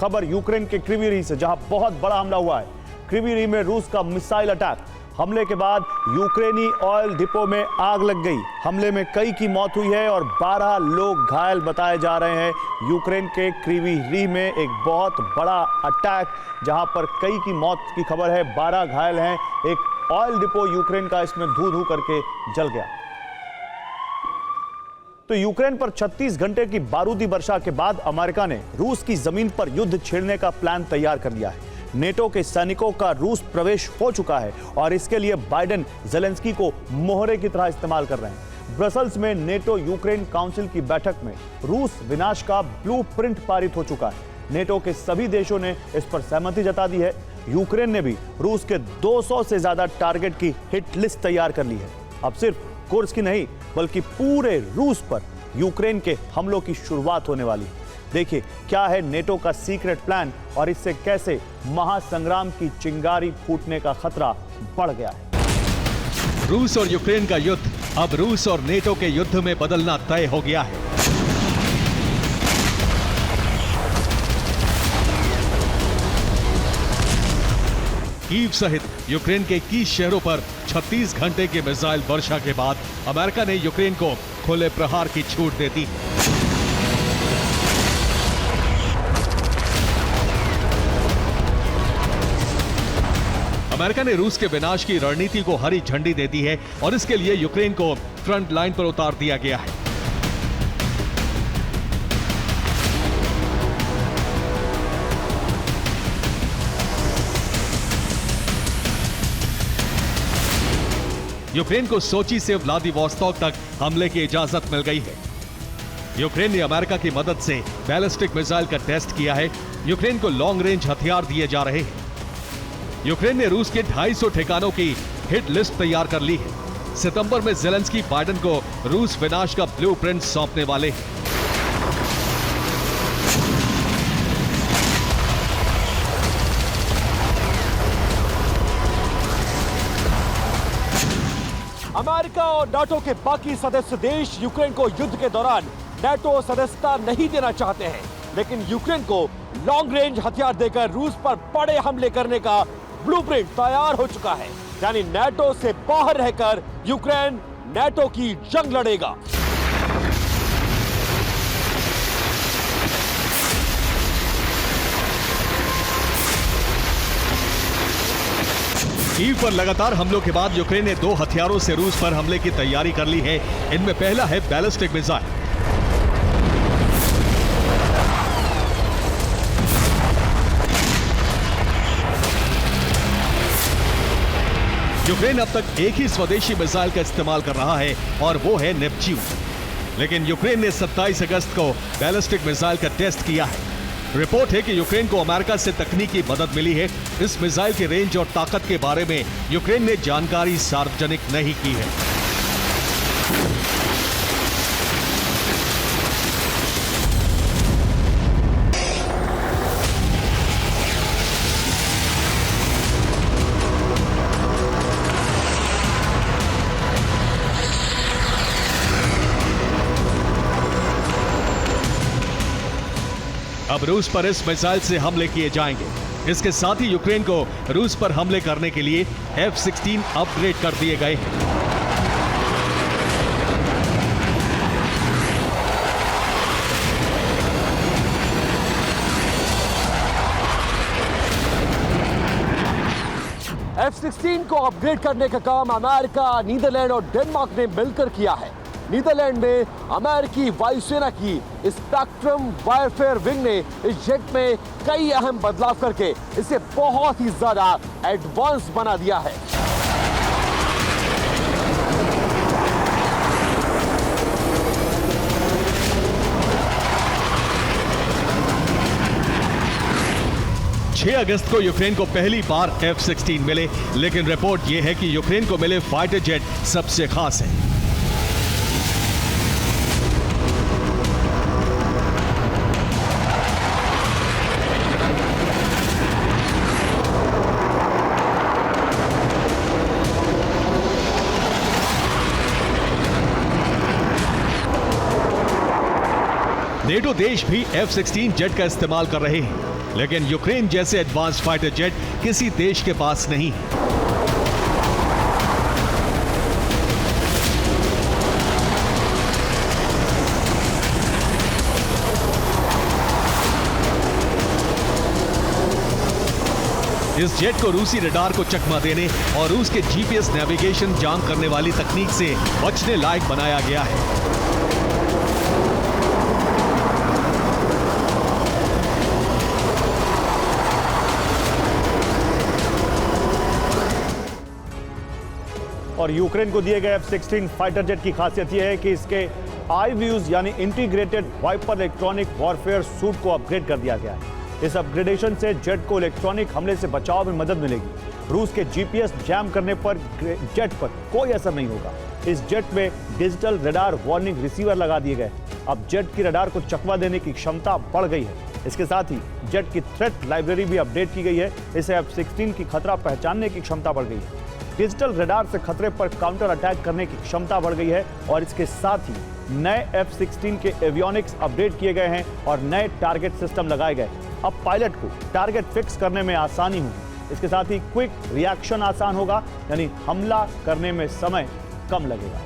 खबर यूक्रेन के क्रीवी रीह से, जहां बहुत बड़ा हमला हुआ है। क्रीवी रीह में रूस का मिसाइल अटैक। हमले के बाद यूक्रेनी ऑयल डिपो में आग लग गई। हमले में कई की मौत हुई है और 12 लोग घायल बताए जा रहे हैं। यूक्रेन के क्रीवी रीह में एक बहुत बड़ा अटैक, जहां पर कई की मौत की खबर है, 12 घायल हैं। एक ऑयल डिपो यूक्रेन का इसमें धू धू करके जल गया। तो यूक्रेन पर 36 घंटे की बारूदी वर्षा के बाद अमेरिका ने रूस की जमीन पर युद्ध छेड़ने का प्लान तैयार कर लिया है। नेटो के सैनिकों का रूस प्रवेश हो चुका है और इसके लिए बाइडेन जेलेंस्की को मोहरे की तरह इस्तेमाल कर रहे हैं। ब्रसल्स में नेटो यूक्रेन काउंसिल की बैठक में रूस विनाश का ब्लूप्रिंट पारित हो चुका है। नेटो के सभी देशों ने इस पर सहमति जता दी है। यूक्रेन ने भी रूस के 200 से ज्यादा टारगेट की हिट लिस्ट तैयार कर ली है। अब सिर्फ कुर्स्क की नहीं बल्कि पूरे रूस पर यूक्रेन के हमलों की शुरुआत होने वाली है। देखिए क्या है नेटो का सीक्रेट प्लान और इससे कैसे महासंग्राम की चिंगारी फूटने का खतरा बढ़ गया है। रूस और यूक्रेन का युद्ध अब रूस और नेटो के युद्ध में बदलना तय हो गया है। कीव सहित यूक्रेन के 21 शहरों पर 36 घंटे के मिसाइल वर्षा के बाद अमेरिका ने यूक्रेन को खुले प्रहार की छूट दे दी। अमेरिका ने रूस के विनाश की रणनीति को हरी झंडी दे दी है और इसके लिए यूक्रेन को फ्रंट लाइन पर उतार दिया गया है। यूक्रेन को सोची से व्लादिवोस्तोक तक हमले की इजाजत मिल गई है। यूक्रेन ने अमेरिका की मदद से बैलिस्टिक मिसाइल का टेस्ट किया है। यूक्रेन को लॉन्ग रेंज हथियार दिए जा रहे हैं। यूक्रेन ने रूस के 250 ठिकानों की हिट लिस्ट तैयार कर ली है। सितंबर में जेलेंस्की बाइडेन को रूस विनाश का ब्लूप्रिंट सौंपने वाले हैं। अमेरिका और नाटो के बाकी सदस्य देश यूक्रेन को युद्ध के दौरान नाटो सदस्यता नहीं देना चाहते हैं, लेकिन यूक्रेन को लॉन्ग रेंज हथियार देकर रूस पर बड़े हमले करने का ब्लूप्रिंट तैयार हो चुका है। यानी नाटो से बाहर रहकर यूक्रेन नाटो की जंग लड़ेगा। कीव पर लगातार हमलों के बाद यूक्रेन ने 2 हथियारों से रूस पर हमले की तैयारी कर ली है। इनमें पहला है बैलिस्टिक मिसाइल। यूक्रेन अब तक एक ही स्वदेशी मिसाइल का इस्तेमाल कर रहा है और वो है नेपच्यून। लेकिन यूक्रेन ने 27 अगस्त को बैलिस्टिक मिसाइल का टेस्ट किया है। रिपोर्ट है कि यूक्रेन को अमेरिका से तकनीकी मदद मिली है। इस मिसाइल की रेंज और ताकत के बारे में यूक्रेन ने जानकारी सार्वजनिक नहीं की है। अब रूस पर इस मिसाइल से हमले किए जाएंगे। इसके साथ ही यूक्रेन को रूस पर हमले करने के लिए F-16 अपग्रेड कर दिए गए हैं। F-16 को अपग्रेड करने का काम अमेरिका, नीदरलैंड और डेनमार्क ने मिलकर किया है। नीदरलैंड में अमेरिकी वायुसेना की स्पेक्ट्रम वारफेयर विंग ने इस जेट में कई अहम बदलाव करके इसे बहुत ही ज्यादा एडवांस बना दिया है। छह अगस्त को यूक्रेन को पहली बार F-16 मिले, लेकिन रिपोर्ट यह है कि यूक्रेन को मिले फाइटर जेट सबसे खास है। नेटो देश भी F-16 जेट का इस्तेमाल कर रहे हैं। लेकिन यूक्रेन जैसे एडवांस फाइटर जेट किसी देश के पास नहीं है। इस जेट को रूसी रडार को चकमा देने और रूस के जीपीएस नेविगेशन जाम करने वाली तकनीक से बचने लायक बनाया गया है। और यूक्रेन को दिए गए F-16 फाइटर जेट की खासियत यह है कि इसके IVUs यानी integrated viper electronic warfare suite को अपग्रेड कर दिया गया है। इस अपग्रेडेशन से जेट को इलेक्ट्रॉनिक हमले से बचाव में मदद मिलेगी। रूस के जीपीएस जैम करने पर जेट पर कोई असर नहीं होगा। इस जेट में डिजिटल रडार वार्निंग रिसीवर लगा दिए गए। अब जेट की रडार को चकवा देने की क्षमता बढ़ गई है। इसके साथ ही जेट की थ्रेट लाइब्रेरी भी अपडेट की गई है। इससे F-16 की खतरा पहचानने की क्षमता बढ़ गई है। डिजिटल रडार से खतरे पर काउंटर अटैक करने की क्षमता बढ़ गई है और इसके साथ ही नए F-16 के एवियोनिक्स अपडेट किए गए हैं और नए टारगेट सिस्टम लगाए गए। अब पायलट को टारगेट फिक्स करने में आसानी होगी। इसके साथ ही क्विक रिएक्शन आसान होगा, यानी हमला करने में समय कम लगेगा।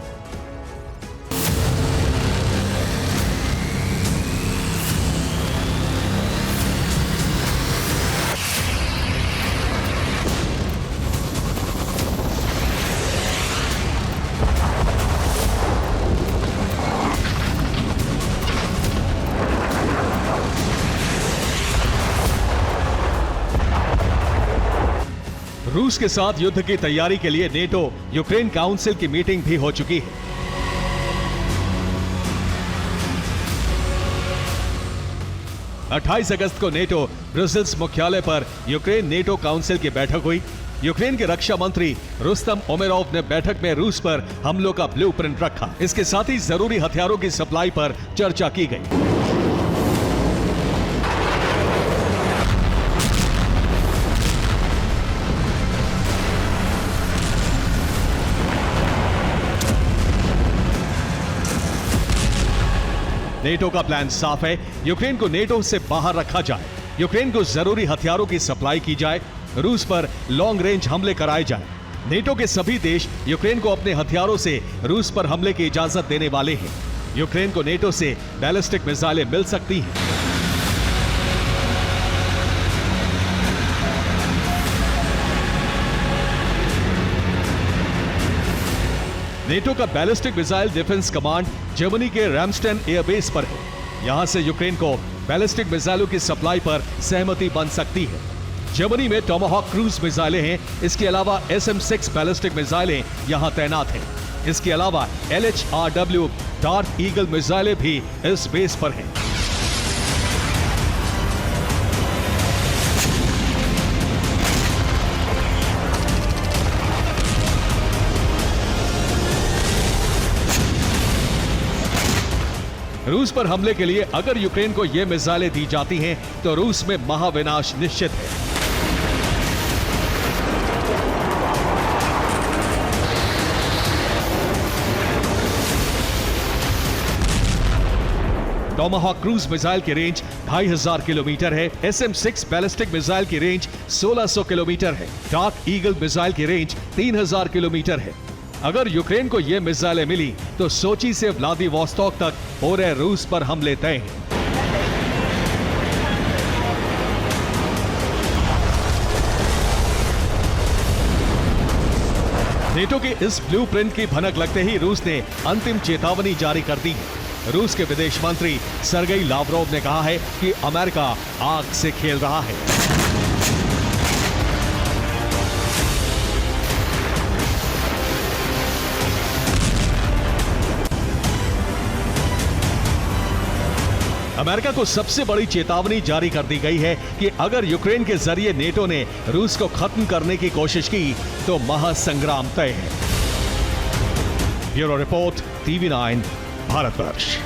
रूस के साथ युद्ध की तैयारी के लिए नेटो यूक्रेन काउंसिल की मीटिंग भी हो चुकी है। अट्ठाईस अगस्त को नेटो ब्रुसेल्स मुख्यालय पर यूक्रेन नेटो काउंसिल की बैठक हुई। यूक्रेन के रक्षा मंत्री रुस्तम उमेरोव ने बैठक में रूस पर हमलों का ब्लूप्रिंट रखा। इसके साथ ही जरूरी हथियारों की सप्लाई पर चर्चा की गई। नेटो का प्लान साफ है। यूक्रेन को नेटो से बाहर रखा जाए, यूक्रेन को जरूरी हथियारों की सप्लाई की जाए, रूस पर लॉन्ग रेंज हमले कराए जाए। नेटो के सभी देश यूक्रेन को अपने हथियारों से रूस पर हमले की इजाजत देने वाले हैं। यूक्रेन को नेटो से बैलिस्टिक मिसाइलें मिल सकती हैं। नेटो का ballistic missile defence command Germany के रैमस्टेन एयरबेस पर है। यहां से यूक्रेन को बैलिस्टिक मिसाइलों की सप्लाई पर सहमति बन सकती है। जर्मनी में टोमाहॉक क्रूज मिसाइलें हैं। इसके अलावा SM-6 बैलिस्टिक मिसाइलें यहां तैनात हैं। इसके अलावा LHRW डार्क ईगल मिसाइलें भी इस बेस पर हैं। रूस पर हमले के लिए अगर यूक्रेन को ये मिसाइलें दी जाती हैं तो रूस में महाविनाश निश्चित है। टोमाहॉक क्रूज मिसाइल की रेंज 2500 किलोमीटर है। SM-6 बैलिस्टिक मिसाइल की रेंज 1600 किलोमीटर है। डार्क ईगल मिसाइल की रेंज 3000 किलोमीटर है। अगर यूक्रेन को यह मिसाइलें मिली तो सोची से व्लादिवोस्तोक तक पूरे रूस पर हमले तय हैं। नेटो के इस ब्लूप्रिंट की भनक लगते ही रूस ने अंतिम चेतावनी जारी कर दी है। रूस के विदेश मंत्री सर्गेई लावरोव ने कहा है कि अमेरिका आग से खेल रहा है। अमेरिका को सबसे बड़ी चेतावनी जारी कर दी गई है कि अगर यूक्रेन के जरिए नेटो ने रूस को खत्म करने की कोशिश की तो महासंग्राम तय है। Bureau report, TV9, Bharatvarsh.